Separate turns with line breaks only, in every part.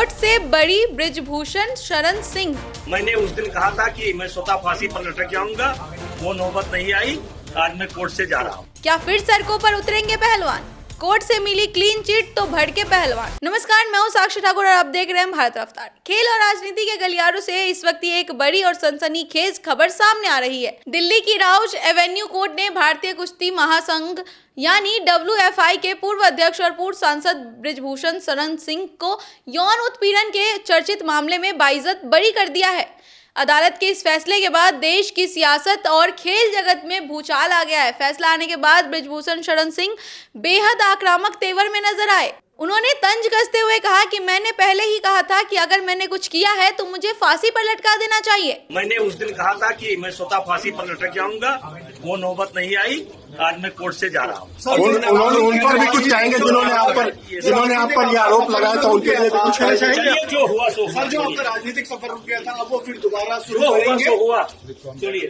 Court से बरी बृजभूषण शरण सिंह।
मैंने उस दिन कहा था कि मैं स्वतः फांसी पर लटक जाऊंगा, वो नौबत नहीं आई। आज मैं कोर्ट से जा रहा हूँ।
क्या फिर सड़कों पर उतरेंगे पहलवान? कोर्ट से मिली क्लीन चिट तो भड़के पहलवान। नमस्कार, मैं हूं साक्षी ठाकुर और आप देख रहे हैं भारत रफ्तार। खेल और राजनीति के गलियारों से इस वक्त एक बड़ी और सनसनीखेज खबर सामने आ रही है। दिल्ली की राउज एवेन्यू कोर्ट ने भारतीय कुश्ती महासंघ यानी WFI के पूर्व अध्यक्ष और पूर्व सांसद बृजभूषण शरण सिंह को यौन उत्पीड़न के चर्चित मामले में बाइज्जत बरी कर दिया है। अदालत के इस फैसले के बाद देश की सियासत और खेल जगत में भूचाल आ गया है। फैसला आने के बाद बृजभूषण शरण सिंह बेहद आक्रामक तेवर में नजर आए। उन्होंने तंज कसते हुए कहा कि मैंने पहले ही कहा था कि अगर मैंने कुछ किया है तो मुझे फांसी पर लटका देना चाहिए।
मैंने उस दिन कहा था कि मैं स्वतः फांसी पर लटक जाऊंगा, वो नौबत नहीं आई। आज मैं कोर्ट से जा रहा हूँ।
उन्होंने उन पर भी कुछ कहेंगे जिन्होंने आप पर ये आरोप लगाया था, उनके लिए भी कुछ कहना चाहेंगे?
जो हुआ सो
सर, जो आपका राजनीतिक सफर रुक गया था, अब वो फिर दोबारा शुरू
हुआ
करेंगे?
सो हुआ। चलिए,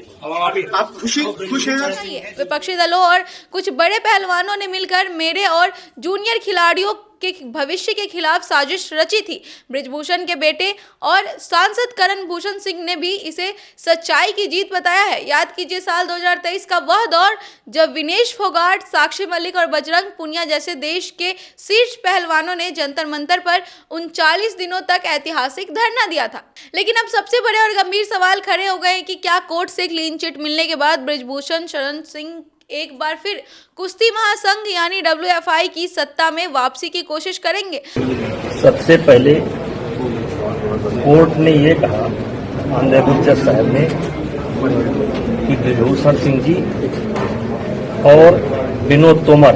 आप खुश हैं?
विपक्षी दलों और कुछ बड़े पहलवानों ने मिलकर मेरे और जूनियर खिलाड़ियों के भविष्य के खिलाफ साजिश रची थी। बृजभूषण के बेटे और सांसद करण भूषण सिंह ने भी इसे सच्चाई की जीत बताया है। याद कीजिए साल 2023 का वह दौर जब विनेश फोगाट, साक्षी मलिक और बजरंग पुनिया जैसे देश के शीर्ष पहलवानों ने जंतर मंतर पर 39 दिनों तक ऐतिहासिक धरना दिया था। लेकिन अब सबसे बड़े और गंभीर सवाल खड़े हो गए कि क्या कोर्ट से क्लीन चिट मिलने के बाद बृजभूषण शरण सिंह एक बार फिर कुश्ती महासंघ यानी WFI की सत्ता में वापसी की कोशिश करेंगे?
सबसे पहले कोर्ट ने ये कहा, ऑनरेबल जज साहब ने, कि बृजभूषण सिंह जी और विनोद तोमर,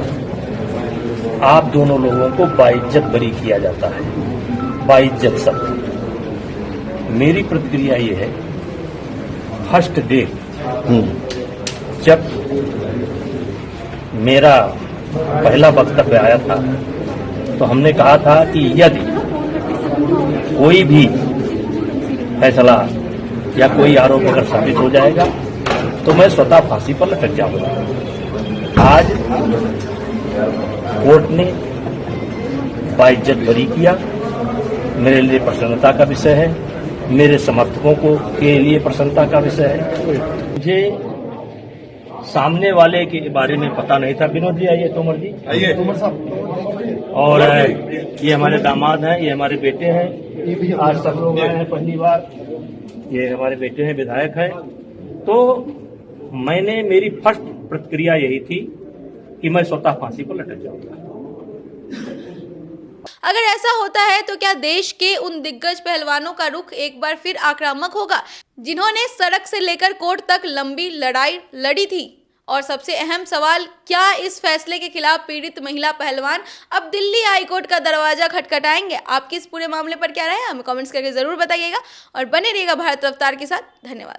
आप दोनों लोगों को बाइज्जत बरी किया जाता है। बाइज्जत शब्द, मेरी प्रतिक्रिया ये है, फर्स्ट डे जब मेरा पहला वक्तव्य आया था तो हमने कहा था कि यदि कोई भी फैसला या कोई आरोप अगर साबित हो जाएगा तो मैं स्वतः फांसी पर लटक जाऊंगा। आज कोर्ट ने बाइज्जत बरी किया, मेरे लिए प्रसन्नता का विषय है, मेरे समर्थकों के लिए प्रसन्नता का विषय है। मुझे सामने वाले के बारे में पता नहीं था। विनोद जी आइए, तोमर जी आइए, तोमर साहब। और ये हमारे दामाद हैं, ये हमारे बेटे हैं, आज सब लोग आए हैं पहली बार। ये हमारे बेटे हैं, विधायक हैं। तो मेरी फर्स्ट प्रतिक्रिया यही थी कि मैं स्वतः फांसी पर लटक जाऊंगा।
अगर ऐसा होता है तो क्या देश के उन दिग्गज पहलवानों का रुख एक बार फिर आक्रामक होगा जिन्होंने सड़क से लेकर कोर्ट तक लंबी लड़ाई लड़ी थी? और सबसे अहम सवाल, क्या इस फैसले के खिलाफ पीड़ित महिला पहलवान अब दिल्ली हाईकोर्ट का दरवाजा खटखटाएंगे? आपकी इस पूरे मामले पर क्या राय है? हमें कमेंट्स करके जरूर बताइएगा और बने रहिएगा भारत रफ्तार के साथ। धन्यवाद।